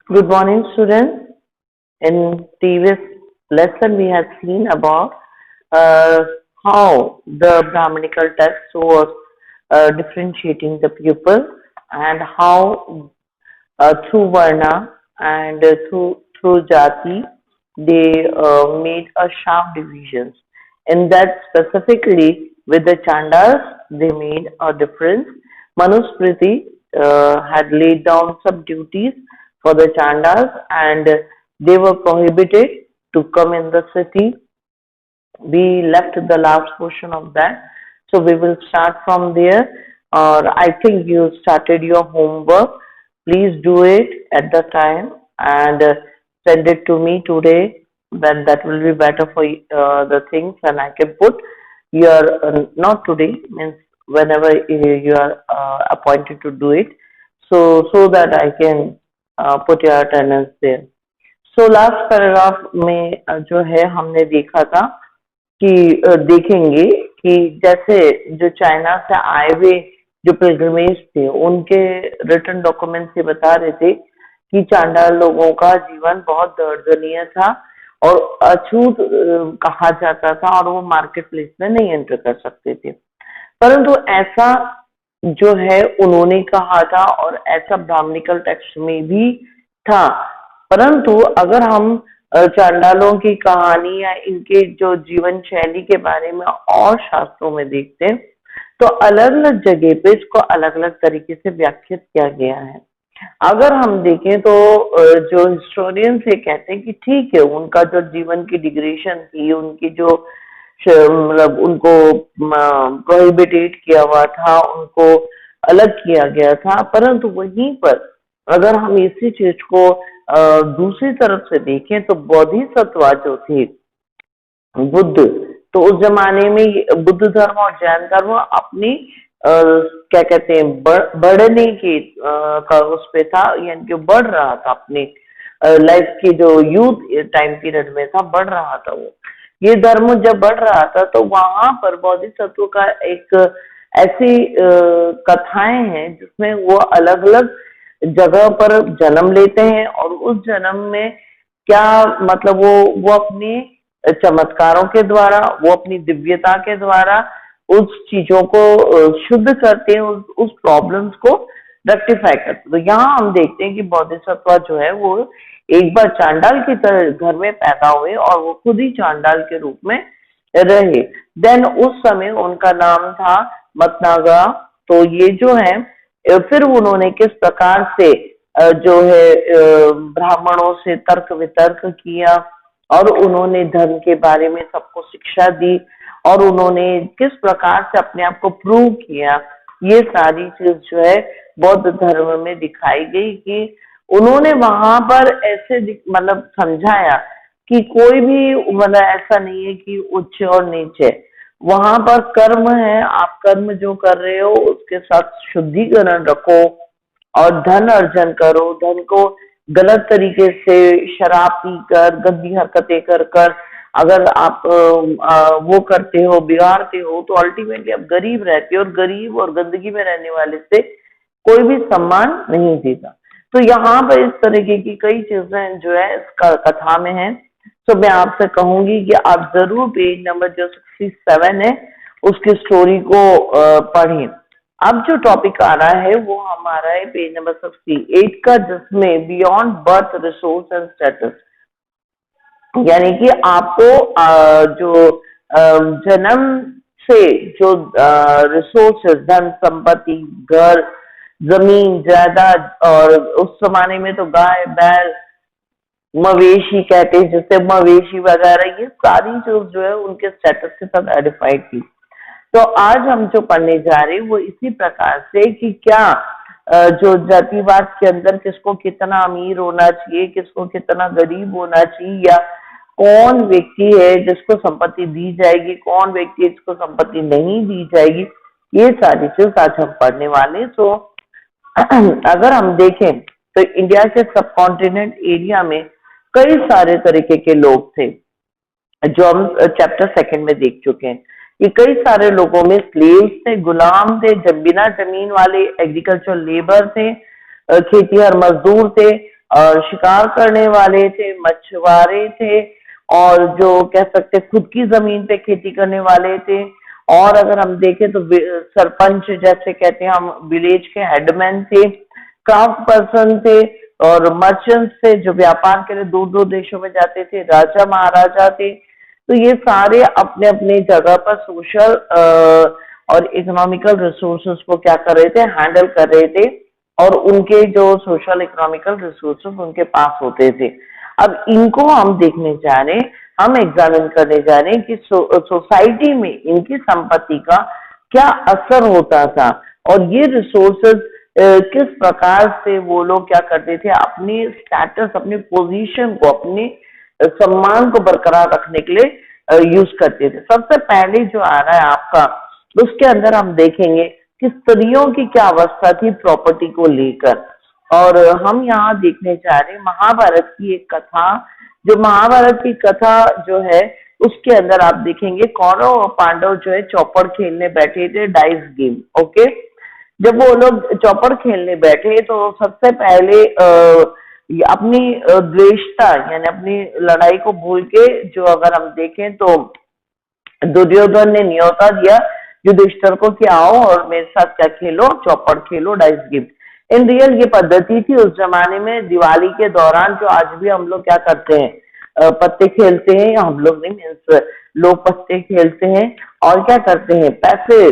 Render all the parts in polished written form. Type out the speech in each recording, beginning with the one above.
Good morning, students. In previous lesson, we have seen about uh, how the Brahminical text was differentiating the pupil and how through Varna and through Jati they made a sharp divisions. In that specifically with the Chandas, they made a difference. Manusmriti had laid down some duties for the Chandas and they were prohibited to come in the city. We left the last portion of that. So we will start from there. Or I think you started your homework. Please do it at the time and send it to me today. Then that will be better for the things, and I can put your not today means whenever you are appointed to do it. So that I can put your attendance there. So last paragraph में जो है हमने देखा था कि देखेंगे कि जैसे जो चाइना से आए हुए जो पिलग्रिमेज थे उनके रिटर्न डॉक्यूमेंट से बता रहे थे कि चांडाल लोगों का जीवन बहुत दर्दनीय था और अछूत कहा जाता था और वो मार्केट प्लेस में नहीं एंटर कर सकते थे। परंतु ऐसा जो है उन्होंने कहा था और ऐसा ब्राह्मणिकल टेक्स्ट में भी था। परंतु अगर हम चांडालों की कहानी या इनके जो जीवन शैली के बारे में और शास्त्रों में देखते हैं तो अलग अलग जगह पे इसको अलग अलग तरीके से व्याख्यात किया गया है। अगर हम देखें तो जो हिस्टोरियंस ये कहते हैं कि ठीक है उनका जो जीवन की डिग्रेशन थी, उनकी जो मतलब उनको प्रोहिबिटेड किया हुआ था, उनको अलग किया गया था, परंतु वहीं पर अगर हम इसी चीज को दूसरी तरफ से देखें तो बोधिसत्व जो थे बुद्ध, तो उस जमाने में बुद्ध धर्म और जैन धर्म अपनी क्या कहते हैं बढ़ने के का उस पे था, यानी कि बढ़ रहा था अपने लाइफ की जो यूथ टाइम पीरियड में था, बढ़ रहा था वो। ये धर्म जब बढ़ रहा था तो वहां पर बोधिसत्व का एक ऐसी कथाएं हैं जिसमें वो अलग अलग जगह पर जन्म लेते हैं और उस जन्म में क्या मतलब वो अपने चमत्कारों के द्वारा, वो अपनी दिव्यता के द्वारा उस चीजों को शुद्ध करते हैं, उस प्रॉब्लम्स को रेक्टिफाई करते। तो यहाँ हम देखते हैं कि बोधिसत्व जो है वो एक बार चांडाल की तरह घर में पैदा हुए और वो खुद ही चांडाल के रूप में रहे। देन उस समय उनका नाम था मतनागा। तो ये जो है फिर उन्होंने किस प्रकार से जो है ब्राह्मणों से तर्क वितर्क किया और उन्होंने धर्म के बारे में सबको शिक्षा दी और उन्होंने किस प्रकार से अपने आप को प्रूव किया, ये सारी चीज जो है बौद्ध धर्म में दिखाई गई कि उन्होंने वहां पर ऐसे मतलब समझाया कि कोई भी मतलब ऐसा नहीं है कि उच्च और नीचे, वहां पर कर्म है, आप कर्म जो कर रहे हो उसके साथ शुद्धिकरण रखो और धन अर्जन करो। धन को गलत तरीके से शराब पीकर, गंदी हरकतें कर कर अगर आप वो करते हो, बिगाड़ते हो, तो अल्टीमेटली आप गरीब रहते हो और गरीब और गंदगी में रहने वाले से कोई भी सम्मान नहीं देता। तो यहाँ पर इस तरीके की कई चीजें जो है इस कथा में है। तो मैं आपसे कहूंगी कि आप जरूर पेज नंबर जो 67 है उसकी स्टोरी को पढ़ें। अब जो टॉपिक आ रहा है वो हमारा है पेज नंबर 68 का, जिसमें beyond birth resource and status, यानी कि आपको जो जन्म से जो रिसोर्सेज, धन संपत्ति, घर, जमीन, जायदाद, और उस जमाने में तो गाय बैल मवेशी कहते हैं जिससे मवेशी वगैरह, ये सारी चीज जो है उनके स्टेटस के साथ आइडेंटिफाइड थी। तो आज हम जो पढ़ने जा रहे हैं वो इसी प्रकार से कि क्या जो जातिवाद के अंदर किसको कितना अमीर होना चाहिए, किसको कितना गरीब होना चाहिए, या कौन व्यक्ति है जिसको संपत्ति दी जाएगी, कौन व्यक्ति है जिसको संपत्ति नहीं दी जाएगी, ये सारी चीज आज हम पढ़ने वाले। तो अगर हम देखें तो इंडिया के सब कॉन्टिनेंट एरिया में कई सारे तरीके के लोग थे जो हम चैप्टर सेकंड में देख चुके हैं। ये कई सारे लोगों में स्लेव्स थे, गुलाम थे, जब बिना जमीन वाले एग्रीकल्चर लेबर थे, खेतीहर मजदूर थे, और शिकार करने वाले थे, मछुआरे थे, और जो कह सकते खुद की जमीन पे खेती करने वाले थे। और अगर हम देखें तो सरपंच जैसे कहते हैं हम, विलेज के हेडमैन थे, क्राफ्ट पर्सन थे, और मर्चेंट्स थे जो व्यापार के लिए दूर दूर देशों में जाते थे, राजा महाराजा थे। तो ये सारे अपने अपने जगह पर सोशल और इकोनॉमिकल रिसोर्सेज को क्या कर रहे थे, हैंडल कर रहे थे, और उनके जो सोशल इकोनॉमिकल रिसोर्सेज उनके पास होते थे। अब इनको हम देखने जा रहे हैं, हम एग्जामिन करने जा रहे हैं कि सोसाइटी में इनकी संपत्ति का क्या असर होता था, और ये रिसोर्सेज किस प्रकार से वो लोग क्या करते थे, अपनी स्टेटस, अपनी पोजीशन को, अपने सम्मान को बरकरार रखने के लिए यूज करते थे। सबसे पहले जो आ रहा है आपका, उसके अंदर हम देखेंगे कि स्त्रियों की क्या अवस्था थी प्रॉपर्टी को लेकर। और हम यहाँ देखने जा रहे हैं महाभारत की एक कथा। जो महाभारत की कथा जो है, उसके अंदर आप देखेंगे कौरव और पांडव जो है चौपड़ खेलने बैठे थे, डाइस गेम। ओके, जब वो लोग चौपड़ खेलने बैठे तो सबसे पहले अपनी द्वेषता यानी अपनी लड़ाई को भूल के, जो अगर हम देखें तो दुर्योधन ने न्योता दिया युधिष्ठिर को कि आओ और मेरे साथ क्या खेलो, चौपड़ खेलो, डाइस गेम। इन रियल ये पद्धति थी उस जमाने में, दिवाली के दौरान, जो आज भी हम लोग क्या करते हैं, पत्ते खेलते हैं, हम लोग नहीं, मीन्स लोग पत्ते खेलते हैं और क्या करते हैं, पैसे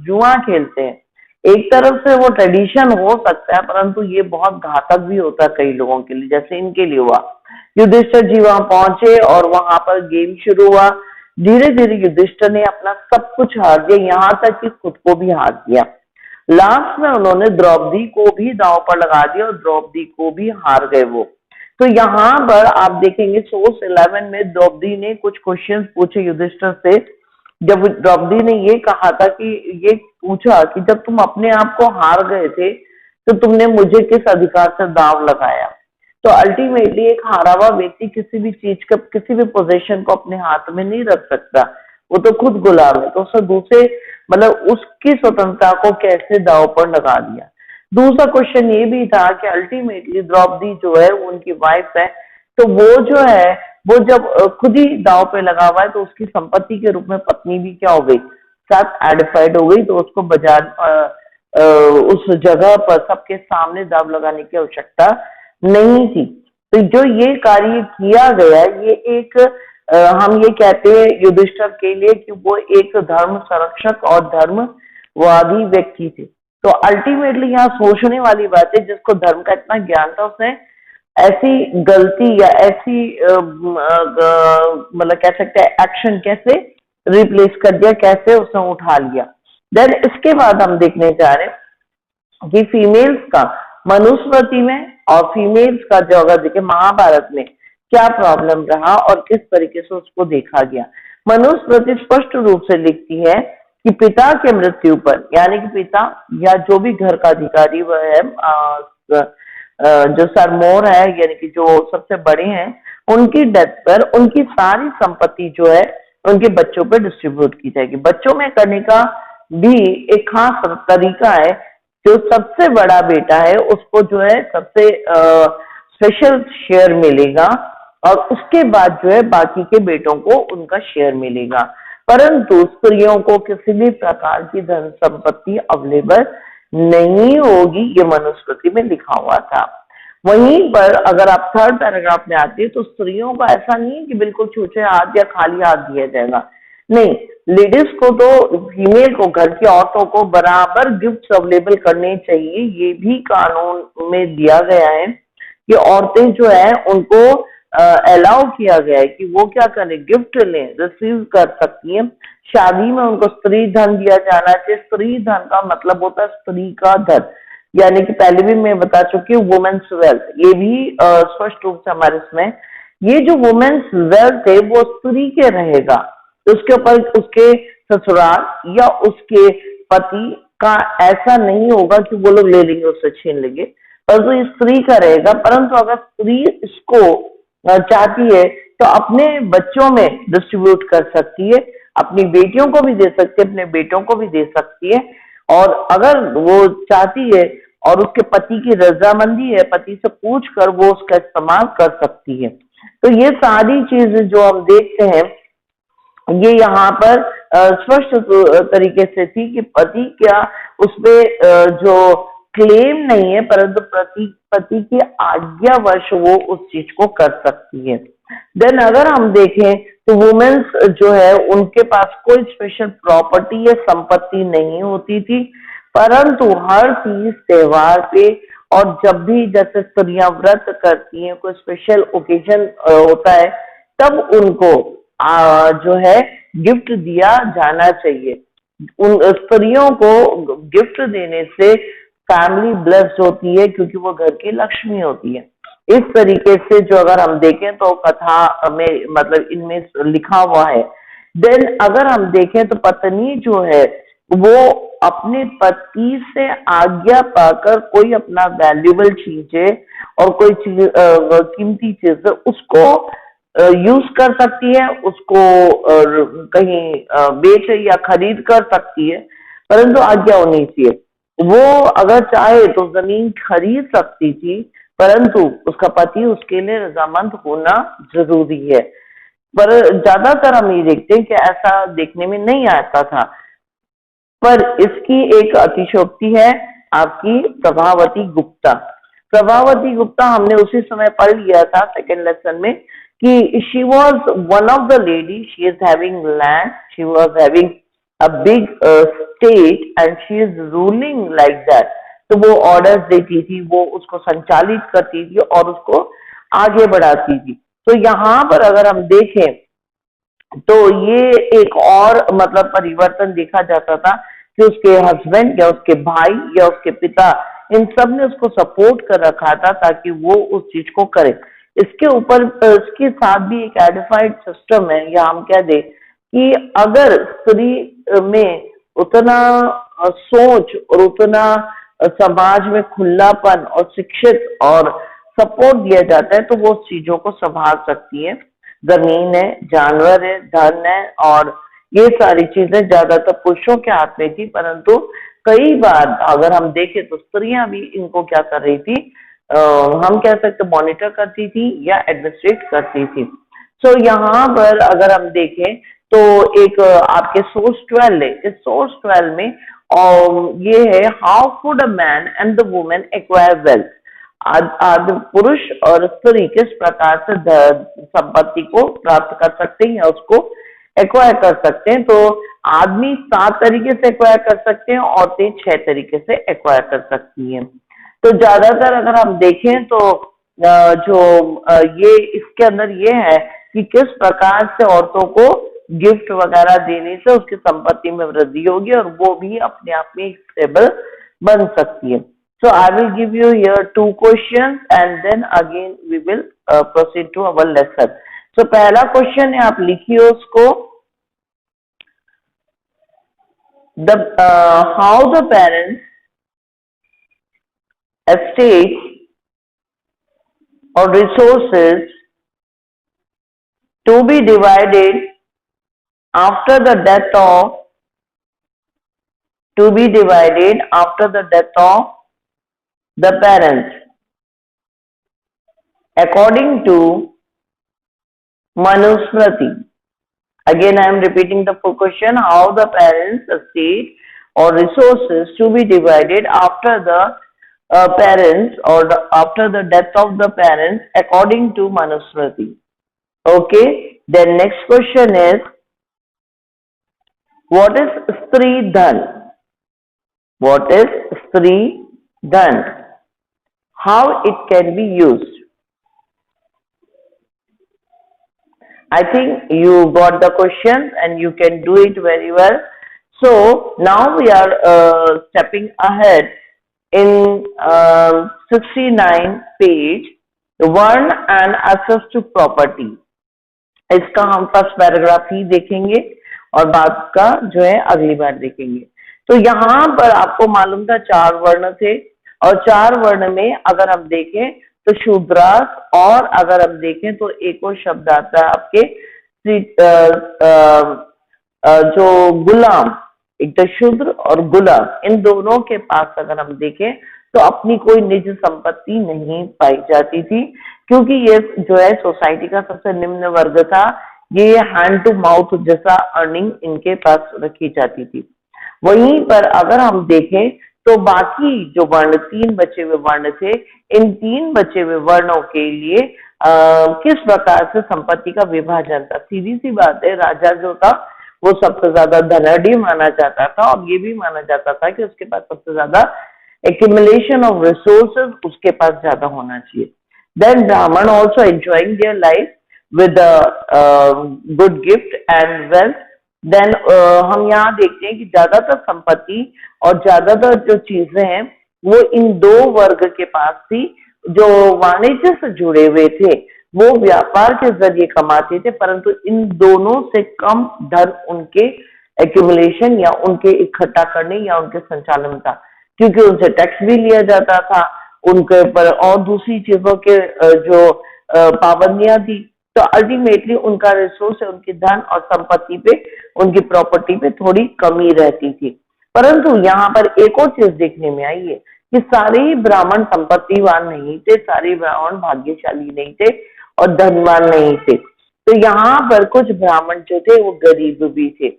जुआ खेलते हैं। एक तरफ से वो ट्रेडिशन हो सकता है, परंतु ये बहुत घातक भी होता है कई लोगों के लिए, जैसे इनके लिए हुआ। युधिष्ठिर जी वहां पहुंचे और वहां पर गेम शुरू हुआ। धीरे धीरे युधिष्ठिर ने अपना सब कुछ हार दिया, यहाँ तक कि खुद को भी हार दिया। लास्ट में उन्होंने द्रौपदी को भी दांव पर लगा दिया और द्रौपदी को भी हार गए वो। तो यहाँ पर आप देखेंगे सोर्स 11 में द्रौपदी ने कुछ क्वेश्चंस पूछे युधिष्ठिर से। जब द्रौपदी ने ये कहा था कि ये पूछा कि जब तुम अपने आप को हार गए थे तो तुमने मुझे किस अधिकार से दांव लगाया। तो अल्टीमेटली एक हारा हुआ व्यक्ति किसी भी चीज का, किसी भी पोजीशन को अपने हाथ में नहीं रख सकता, वो तो खुद गुलाम है। तो उसने दूसरे, मतलब उसकी स्वतंत्रता को कैसे दांव पर लगा दिया। दूसरा क्वेश्चन ये भी था कि अल्टीमेटली द्रौपदी जो है वो उनकी वाइफ है, तो वो जो है वो जब खुद ही दांव पे लगा हुआ है तो उसकी संपत्ति के रूप में पत्नी भी क्या हो गई, साथ एडिफाइड हो गई। तो उसको बाजार उस जगह पर सबके सामने दांव लगाने की आवश्यकता नहीं थी। तो जो ये कार्य किया गया, ये एक हम ये कहते हैं युधिष्ठिर के लिए कि वो एक धर्म संरक्षक और धर्मवादी व्यक्ति थे। तो अल्टीमेटली यहाँ सोचने वाली बात है, जिसको धर्म का इतना ज्ञान था उसने ऐसी गलती या ऐसी मतलब कह सकते हैं एक्शन कैसे रिप्लेस कर दिया, कैसे उसने उठा लिया। देन इसके बाद हम देखने जा रहे हैं कि फीमेल्स का मनुस्मृति में और फीमेल्स का जो अगर देखें महाभारत में क्या प्रॉब्लम रहा और किस तरीके से उसको देखा गया। मनुस्मृति स्पष्ट रूप से लिखती है कि पिता के मृत्यु पर, यानी कि पिता या जो भी घर का अधिकारी वह है, जो सरमोर है यानी कि जो सबसे बड़े हैं, उनकी डेथ पर उनकी सारी संपत्ति जो है उनके बच्चों पर डिस्ट्रीब्यूट की जाएगी। बच्चों में करने का भी एक खास तरीका है। जो सबसे बड़ा बेटा है उसको जो है सबसे स्पेशल शेयर मिलेगा, और उसके बाद जो है बाकी के बेटों को उनका शेयर मिलेगा। परंतु स्त्रियों को किसी भी प्रकार की धन संपत्ति अवेलेबल नहीं होगी, ये मनुस्मृति में लिखा हुआ था। वहीं पर अगर आप थर्ड पैराग्राफ में आते हैं तो स्त्रियों को ऐसा नहीं है कि बिल्कुल छूछे हाथ या खाली हाथ दिया जाएगा, नहीं, लेडीज को तो, फीमेल को, घर की औरतों को बराबर गिफ्ट अवेलेबल करने चाहिए। ये भी कानून में दिया गया है कि औरतें जो है उनको अलाउ किया गया है कि वो क्या करें, गिफ्ट लें, रिसीव कर सकती हैं। शादी में उनको स्त्री धन दिया जाना चाहिए। स्त्री धन का मतलब होता है स्त्री का धन, यानी कि पहले भी मैं बता चुकी हूँ वुमेन्स वेल्थ। ये भी स्पष्ट रूप से हमारे इसमें, ये जो वुमेन्स वेल्थ है वो स्त्री के रहेगा, उसके ऊपर उसके ससुराल या उसके पति का ऐसा नहीं होगा कि वो लोग ले लेंगे, उससे छीन लेंगे, परंतु ये स्त्री का रहेगा। परंतु अगर स्त्री इसको चाहती है तो अपने बच्चों में डिस्ट्रीब्यूट कर सकती है, अपनी बेटियों को भी दे सकती है, अपने बेटों को भी दे सकती है। और अगर वो चाहती है और उसके पति की रजामंदी है, पति से पूछ कर वो उसका इस्तेमाल कर सकती है। तो ये सारी चीजें जो हम देखते हैं ये यहाँ पर स्पष्ट तरीके से थी कि पति क्या उसपे जो क्लेम नहीं है, परंतु पति की आज्ञावश वो उस चीज को कर सकती है। देन अगर हम देखें तो वुमेन्स जो है उनके पास कोई स्पेशल प्रॉपर्टी या संपत्ति नहीं होती थी, परंतु हर तीज त्योहार पे और जब भी जैसे स्त्रियां व्रत करती हैं, कोई स्पेशल ओकेजन होता है, तब उनको जो है गिफ्ट दिया जाना चाहिए। उन स्त्रियों को गिफ्ट देने से फैमिली ब्लेस्ड होती है, क्योंकि वो घर की लक्ष्मी होती है। इस तरीके से जो अगर हम देखें तो कथा में मतलब इनमें लिखा हुआ है। देन अगर हम देखें तो पत्नी जो है वो अपने पति से आज्ञा पाकर कोई अपना वैल्यूएबल चीज है और कोई चीज कीमती चीज है उसको यूज कर सकती है, उसको कहीं बेच या खरीद कर सकती है, परंतु आज्ञा होनी चाहिए। वो अगर चाहे तो जमीन खरीद सकती थी, परंतु उसका पति उसके लिए रजामंद होना जरूरी है। पर ज्यादातर हम ये देखते हैं कि ऐसा देखने में नहीं आता था। पर इसकी एक अतिशयोक्ति है आपकी प्रभावती गुप्ता। प्रभावती गुप्ता हमने उसी समय पढ़ लिया था सेकेंड लेसन में कि she was one of the lady, she is having land, she was having a big state and she is ruling like that. तो वो ऑर्डर्स देती थी, वो उसको संचालित करती थी और उसको आगे बढ़ाती थी। तो यहाँ पर अगर हम देखें तो ये एक और मतलब परिवर्तन देखा जाता था कि उसके हस्बैंड या उसके भाई या उसके पिता इन सब ने उसको सपोर्ट कर रखा था ताकि वो उस चीज को करे। इसके ऊपर इसके साथ भी एक एडिफाइड सिस्टम है, या हम कह दे कि अगर स्त्री में उतना सोच और उतना समाज में खुलापन और शिक्षित और सपोर्ट दिया जाता है तो वो उस चीजों को संभाल सकती है। जमीन है, जानवर है, धन है, और ये सारी चीजें ज्यादातर पुरुषों के हाथ में थी, परंतु कई बार अगर हम देखें तो स्त्रियां भी इनको क्या कर रही थी, हम कह सकते मॉनिटर करती थी या एडमिनिस्ट्रेट करती थी। सो यहाँ पर अगर हम देखें तो एक आपके सोर्स 12 है, इस सोर्स 12 में और ये है how could a man and the women acquire wealth. आज पुरुष और स्त्री किस प्रकार से संपत्ति को प्राप्त कर सकते हैं या उसको एक्वायर कर सकते हैं। तो आदमी 7 तरीके से एक्वायर कर सकते हैं, औरतें 6 तरीके से एक्वायर कर सकती हैं। तो ज्यादातर अगर हम देखें तो ये इसके अंदर ये है कि किस प्रकार से औरतों को गिफ्ट वगैरह देने से उसकी संपत्ति में वृद्धि होगी और वो भी अपने आप में स्टेबल बन सकती है। So I will give you here 2 questions and then again we will proceed to our lesson. So पहला क्वेश्चन है, आप लिखिए उसको। How the parents estate or resources to be divided after the death of the parents according to Manusmriti. Again I am repeating the full question. How the parents estate or resources to be divided after the parents or after the death of the parents according to Manusmriti. Okay, then next question is, what is Stri Dhan? What is Stri Dhan? How it can be used? I think you got the question and you can do it very well. So now we are stepping ahead in 69 page, Varn and access to property. इसका हम first paragraph ही देखेंगे और बाद का जो है अगली बार देखेंगे। तो यहाँ पर आपको मालूम था 4 वर्ण थे, और 4 वर्ण में अगर हम देखें तो शूद्रास, और अगर हम देखें तो एक और शब्द आता है आपके जो गुलाम, एक तो शूद्र और गुलाम, इन दोनों के पास अगर हम देखें तो अपनी कोई निज संपत्ति नहीं पाई जाती थी, क्योंकि ये जो है सोसाइटी का सबसे निम्न वर्ग था। ये हैंड टू माउथ जैसा अर्निंग इनके पास रखी जाती थी। वहीं पर अगर हम देखें तो बाकी जो वर्ण, 3 बचे हुए वर्ण थे, इन 3 बचे हुए वर्णों के लिए किस प्रकार से संपत्ति का विभाजन था। सीधी सी बात है, राजा जो था वो सबसे ज्यादा धनाढ़ी माना जाता था, और ये भी माना जाता था कि उसके पास सबसे ज्यादा accumulation of resources उसके पास ज्यादा होना चाहिए। Then Brahman also enjoying their life with a good gift and wealth। Then हम यहाँ देखते हैं कि ज्यादातर संपत्ति और ज्यादातर जो चीजें हैं वो इन दो वर्ग के पास थी। जो वाणिज्य से जुड़े हुए थे वो व्यापार के जरिए कमाते थे, परंतु इन दोनों से कम धन उनके एक्यूमुलेशन या उनके इकट्ठा करने या उनके संचालन था, क्योंकि उनसे टैक्स भी लिया जाता था, उनके ऊपर और दूसरी चीजों के जो पाबंदियां थी। तो अल्टीमेटली उनका रिसोर्स, उनकी धन और संपत्ति पे, उनकी प्रॉपर्टी पे थोड़ी कमी रहती थी। परंतु यहाँ पर एक और चीज देखने में आई है कि सारे ही ब्राह्मण संपत्तिवान नहीं थे, सारे ब्राह्मण भाग्यशाली नहीं थे और धनवान नहीं थे। तो यहाँ पर कुछ ब्राह्मण जो थे वो गरीब भी थे।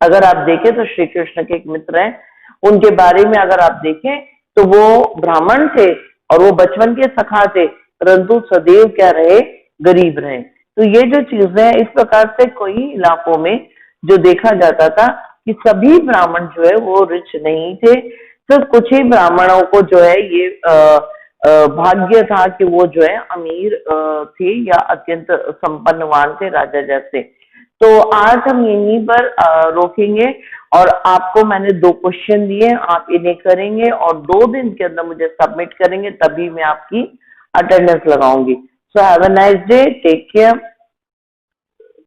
अगर आप देखें तो श्री कृष्ण के एक मित्र हैं, उनके बारे में अगर आप देखें तो वो ब्राह्मण थे और वो बचपन के सखा थे, परंतु सदैव क्या रहे, गरीब रहे। तो ये जो चीजें इस प्रकार से कोई इलाकों में जो देखा जाता था कि सभी ब्राह्मण जो है वो रिच नहीं थे, सिर्फ कुछ ही ब्राह्मणों को जो है ये भाग्य था कि वो जो है अमीर थे या अत्यंत संपन्नवान थे, राजा जैसे। तो आज हम यहीं पर रोकेंगे, और आपको मैंने 2 क्वेश्चन दिए, आप इन्हें करेंगे और 2 दिन के अंदर मुझे सबमिट करेंगे, तभी मैं आपकी अटेंडेंस लगाऊंगी। So have a nice day, take care.